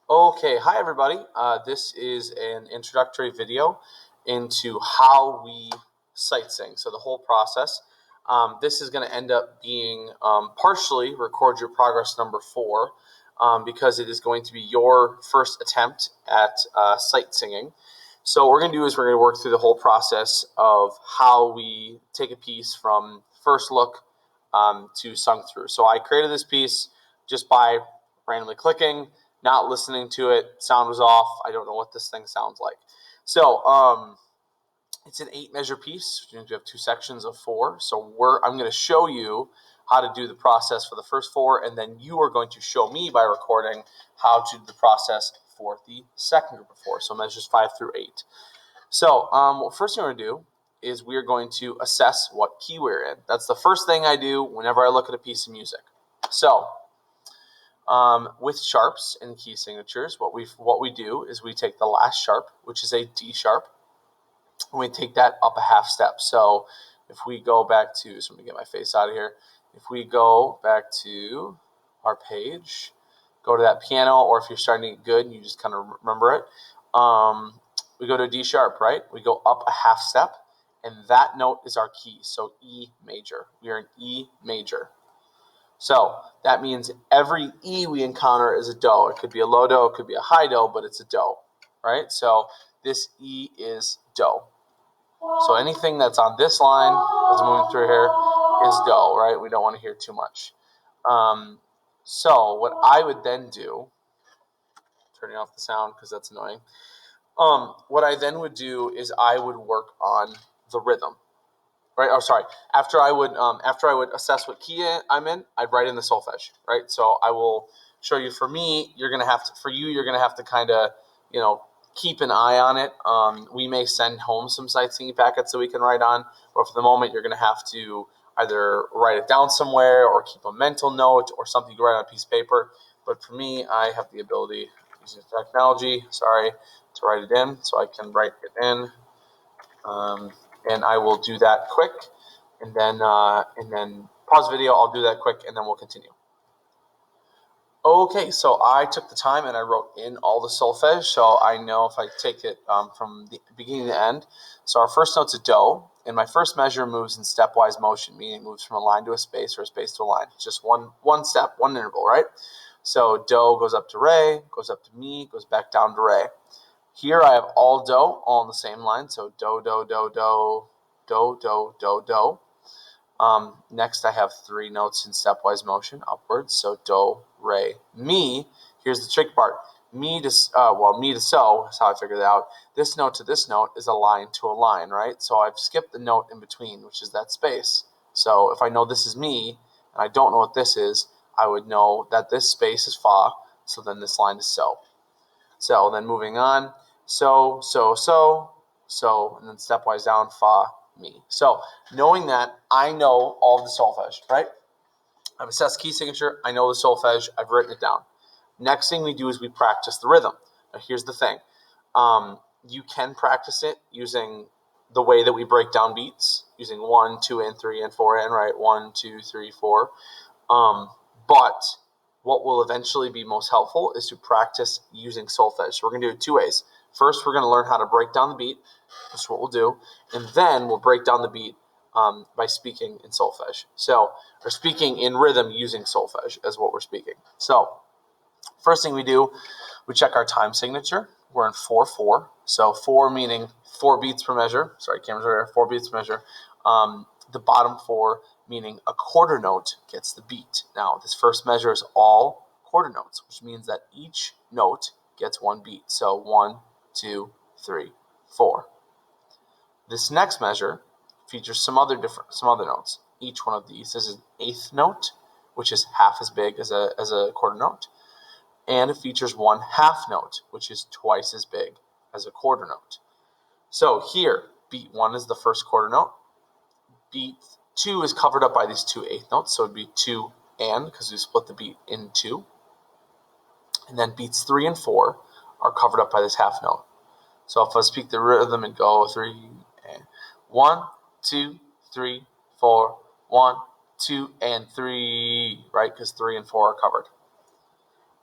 Okay, hi everybody. This is an introductory video into how we sight sing. So the whole process. This is going to end up being partially record your progress number 4 because it is going to be your first attempt at sight singing. So what we're going to do is we're going to work through the whole process of how we take a piece from first look to sung through. So I created this piece just by randomly clicking, not listening to it. Sound was off. I don't know what this thing sounds like. So it's an 8-measure piece. You have 2 sections of 4. So I'm going to show you how to do the process for the first 4, and then you are going to show me by recording how to do the process for the second group of 4. So measures 5 through 8. So first thing we're going to do is we're going to assess what key we're in. That's the first thing I do whenever I look at a piece of music. So with sharps and key signatures, what we do is we take the last sharp, which is a D sharp, and we take that up a half step. So if we go back to, so let me get my face out of here. If we go back to our page, go to that piano, or if you're starting to get good, you just kind of remember it. We go to a D sharp, right? We go up a half step, and that note is our key. So E major. We are in E major. So that means every E we encounter is a do. It could be a low do, it could be a high do, but it's a do, right? So this E is do. So anything that's on this line that's moving through here is do, right? We don't want to hear too much. So what I would then do, turning off the sound because that's annoying. What I then would do is I would work on the rhythm. Right. Oh, sorry. After I would assess what key I'm in, I'd write in the solfege. Right. So I will show you. For me, you're gonna have to kind of, keep an eye on it. We may send home some sight singing packets that we can write on, but for the moment, you're gonna have to either write it down somewhere or keep a mental note or something you write on a piece of paper. But for me, I have the ability using technology. To write it in, so I can write it in. And I will do that quick, and then pause video. I'll do that quick, and then we'll continue. Okay, so I took the time and I wrote in all the solfege, so I know if I take it from the beginning to end. So our first note's a do, and my first measure moves in stepwise motion, meaning it moves from a line to a space or a space to a line. It's just one step, one interval, right? So do goes up to re, goes up to mi, goes back down to re. Here I have all do, all on the same line. So do, do, do, do, do, do, do, do. Next I have 3 notes in stepwise motion upwards. So do, re, mi. Here's the trick part. Mi to so is how I figured it out. This note to this note is a line to a line, right? So I've skipped the note in between, which is that space. So if I know this is mi and I don't know what this is, I would know that this space is fa. So then this line is so. So then moving on. So, and then stepwise down, fa, mi. So knowing that, I know all of the solfege, right? I've assessed key signature. I know the solfege. I've written it down. Next thing we do is we practice the rhythm. Now here's the thing. You can practice it using the way that we break down beats, using 1, 2, and 3, and 4, and right, 1, 2, 3, 4. But what will eventually be most helpful is to practice using solfege. So we're going to do it 2 ways. First, we're going to learn how to break down the beat. That's what we'll do. And then we'll break down the beat by speaking in solfege. So we're speaking in rhythm using solfege as what we're speaking. So first thing we do, we check our time signature. We're in 4/4. So 4 meaning 4 beats per measure. Sorry, camera's right here. 4 beats per measure. The bottom 4 meaning a quarter note gets the beat. Now, this first measure is all quarter notes, which means that each note gets 1 beat. So 1, 2, 3, 4. This next measure features some other notes. Each one of these is an eighth note, which is half as big as a quarter note, and it features 1 half note, which is twice as big as a quarter note. So here, beat 1 is the first quarter note. Beat 2 is covered up by these 2 eighth notes, so it would be 2 and, because we split the beat in 2. And then beats 3 and 4 are covered up by this half note. So if I speak the rhythm and go 3 and 1, 2, 3, 4, 1, 2, and 3, right? Because 3 and 4 are covered.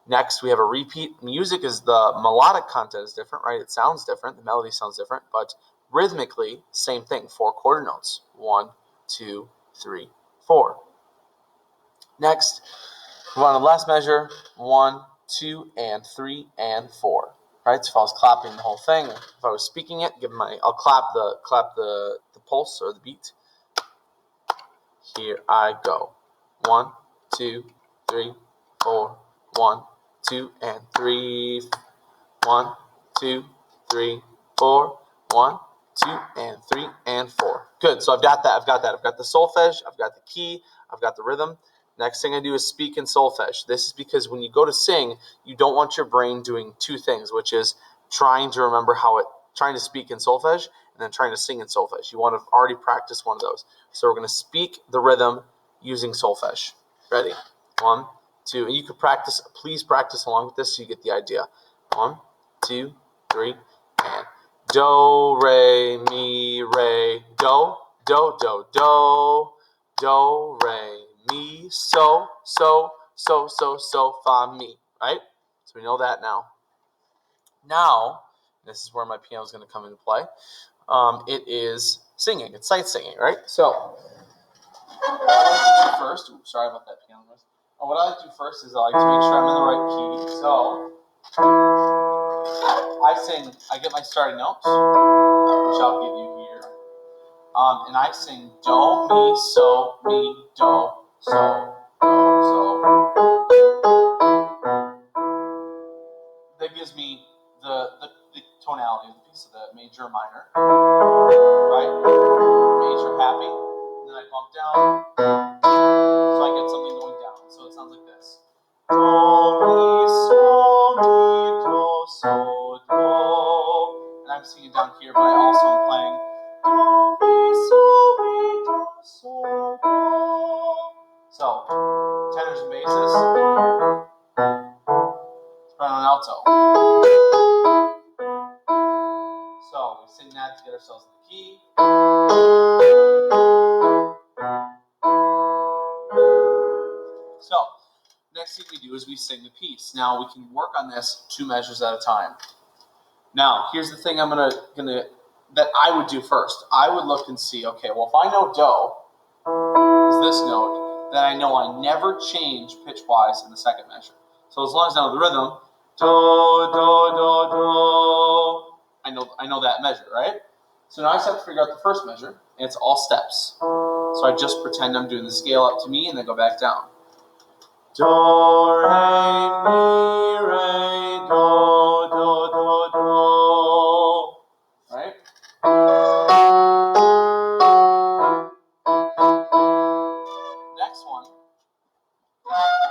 Next, we have a repeat. Music is the melodic content is different, right? It sounds different. The melody sounds different, but rhythmically, same thing. 4 quarter notes. 1, 2, 3, 4. Next, move on to the last measure. 1, 2, and 3, and 4. Right? So if I was clapping the whole thing, if I was speaking it, I'll clap the pulse or the beat. Here I go. 1, 2, 3, 4. 1, 2, and 3. 1, 2, 3, 4. 1, 2, and 3, and 4. Good. So I've got that. I've got the solfege. I've got the key. I've got the rhythm. Next thing I do is speak in solfege. This is because when you go to sing, you don't want your brain doing two things, which is trying to speak in solfege and then trying to sing in solfege. You want to already practice one of those. So we're going to speak the rhythm using solfege. Ready? 1, 2. And you could practice. Please practice along with this so you get the idea. 1, 2, 3, and do, re, mi, re, do, do, do, do, do, re, mi, so, fa, mi, right? So we know that now. Now, this is where my piano is going to come into play. It is singing. It's sight singing, right? So, what I like to do first, sorry about that piano noise. What I like to do first is I like to make sure I'm in the right key. So, I get my starting notes, which I'll give you here. And I sing do, mi, so, so. That gives me the tonality of the piece of the major, minor, right? Major, happy, and then I bump down, so I get something going down. So it sounds like this. Do, mi, so, do. And I'm singing down here, but I also am playing do, mi, so, do. So, tenors and basses, soprano and alto. So we sing that to get ourselves in the key. So next thing we do is we sing the piece. Now we can work on this 2 measures at a time. Now here's the thing that I would do first. I would look and see, okay, well if I know do is this note, then I know I never change pitch-wise in the second measure. So as long as I know the rhythm, do, do, do, do, I know that measure, right? So now I just have to figure out the first measure, and it's all steps. So I just pretend I'm doing the scale up to me and then go back down. Do, re, mi, re, do, do, do, do. Right? Next one,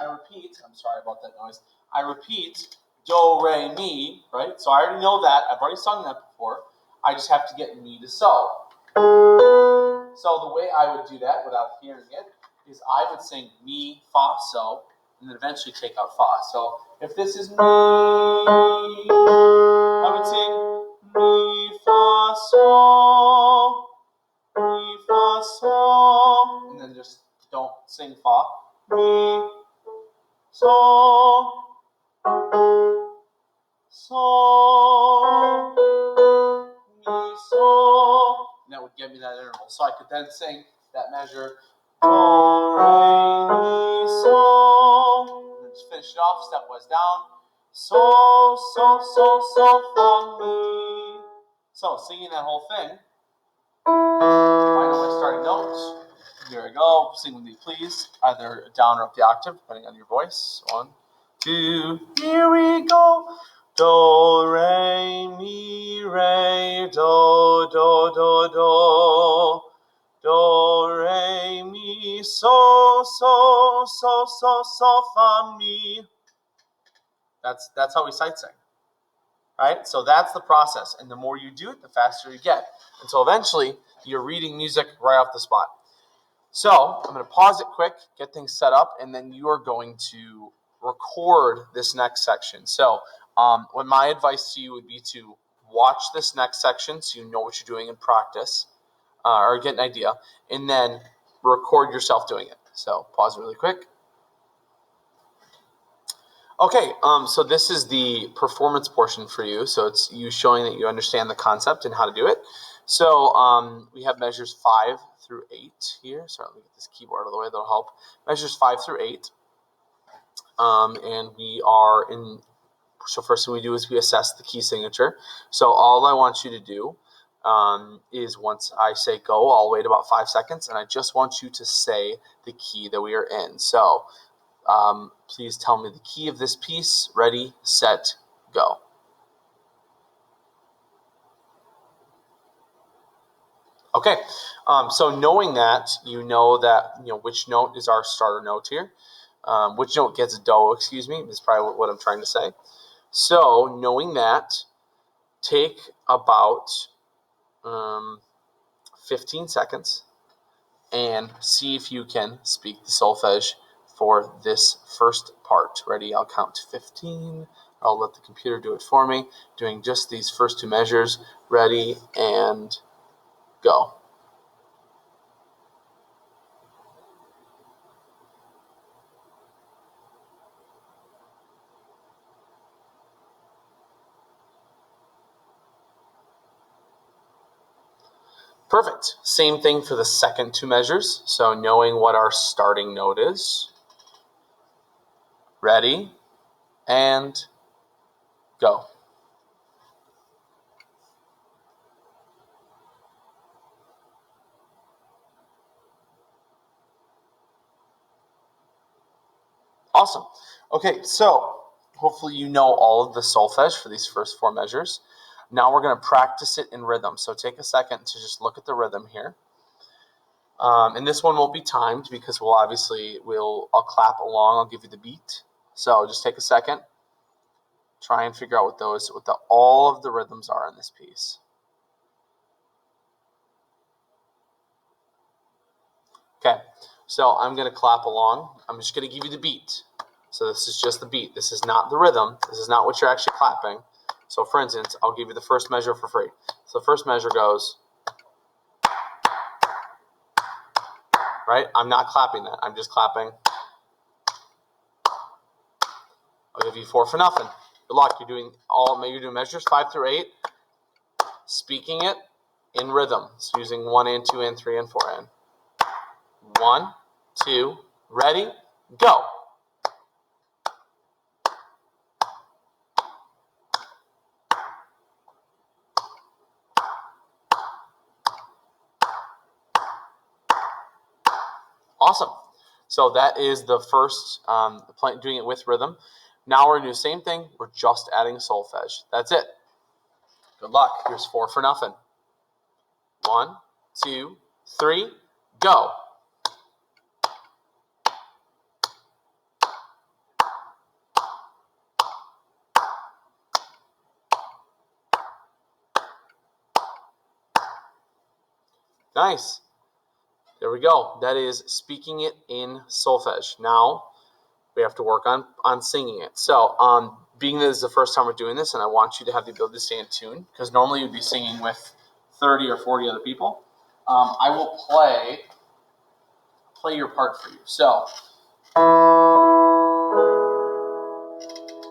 I repeat. I'm sorry about that noise. I repeat do, re, mi, right? So I already know that. I've already sung that before. I just have to get mi to so. So the way I would do that without hearing it is I would sing mi, fa, so, and then eventually take out fa. So if this is mi, I would sing mi, fa, so, and then just don't sing fa. Mi, so, mi, so. And that would give me that interval. So I could then sing that measure, do, re, mi, so. And then just finish it off, stepwise down. So, fa, mi. So singing that whole thing, I know my starting notes. Here I go. Sing with me, please. Either down or up the octave, depending on your voice. 1, 2. Here we go. Do, re, mi, re, do, do, do, do. Do, re, mi, so, fa, mi. That's how we sight sing. Right? So that's the process. And the more you do it, the faster you get. Until eventually, you're reading music right off the spot. So I'm going to pause it quick, get things set up, and then you are going to record this next section. So what my advice to you would be to watch this next section so you know what you're doing in practice or get an idea, and then record yourself doing it. So pause it really quick. Okay, so this is the performance portion for you. So it's you showing that you understand the concept and how to do it. So we have measures 5 through 8 here. Sorry, let me get this keyboard out of the way. That'll help. Measures 5 through 8. And we are in. So first thing we do is we assess the key signature. So all I want you to do is once I say go, I'll wait about 5 seconds, and I just want you to say the key that we are in. So please tell me the key of this piece. Ready, set, go. Okay, so knowing that, you know which note is our starter note here. Which note gets do, excuse me, is probably what I'm trying to say. So knowing that, take about 15 seconds and see if you can speak the solfege for this first part. Ready? I'll count to 15. I'll let the computer do it for me, doing just these first 2 measures. Ready, and go. Perfect. Same thing for the second 2 measures. So knowing what our starting note is. Ready, and go. Awesome. Okay, so hopefully you know all of the solfege for these first 4 measures. Now we're going to practice it in rhythm. So take a second to just look at the rhythm here. And this one won't be timed because I'll clap along. I'll give you the beat. So just take a second. Try and figure out what all of the rhythms are in this piece. Okay, so I'm going to clap along. I'm just going to give you the beat. So this is just the beat. This is not the rhythm. This is not what you're actually clapping. So for instance, I'll give you the first measure for free. So the first measure goes, right? I'm not clapping that. I'm just clapping. I'll give you 4 for nothing. Good luck. You're doing measures 5 through 8, speaking it in rhythm. So using 1 and 2 and 3 and 4 and. 1, 2, ready, go. Awesome. So that is the first doing it with rhythm. Now we're going to do the same thing. We're just adding solfege. That's it. Good luck. Here's 4 for nothing. 1, 2, 3, go. Nice. There we go. That is speaking it in solfege. Now we have to work on singing it. So being that this is the first time we're doing this, and I want you to have the ability to stay in tune, because normally you'd be singing with 30 or 40 other people, I will play your part for you. So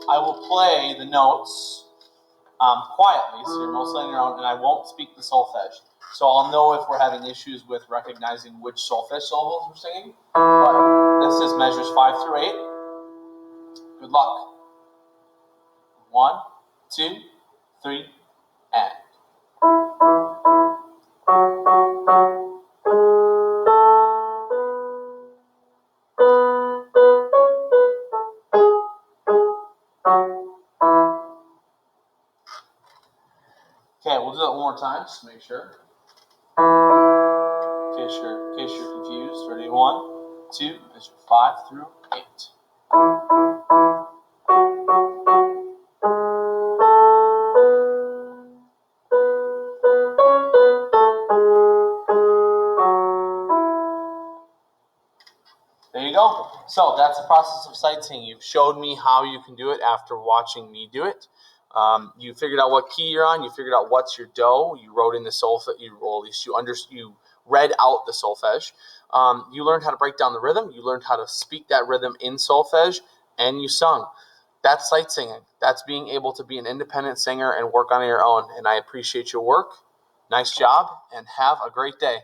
I will play the notes quietly, so you're mostly on your own, and I won't speak the solfege. So I'll know if we're having issues with recognizing which solfege syllables we're singing. But this is measures 5 through 8. Good luck. 1, 2, 3, and. Okay, we'll do that one more time, just to make sure. In case you're confused. Ready? 1, 2, measure 5 through 8. There you go. So that's the process of sight singing. You've showed me how you can do it after watching me do it. You figured out what key you're on. You figured out what's your do. You wrote in the solfege. You read out the solfege. You learned how to break down the rhythm. You learned how to speak that rhythm in solfege, and you sung. That's sight singing. That's being able to be an independent singer and work on your own. And I appreciate your work. Nice job, and have a great day.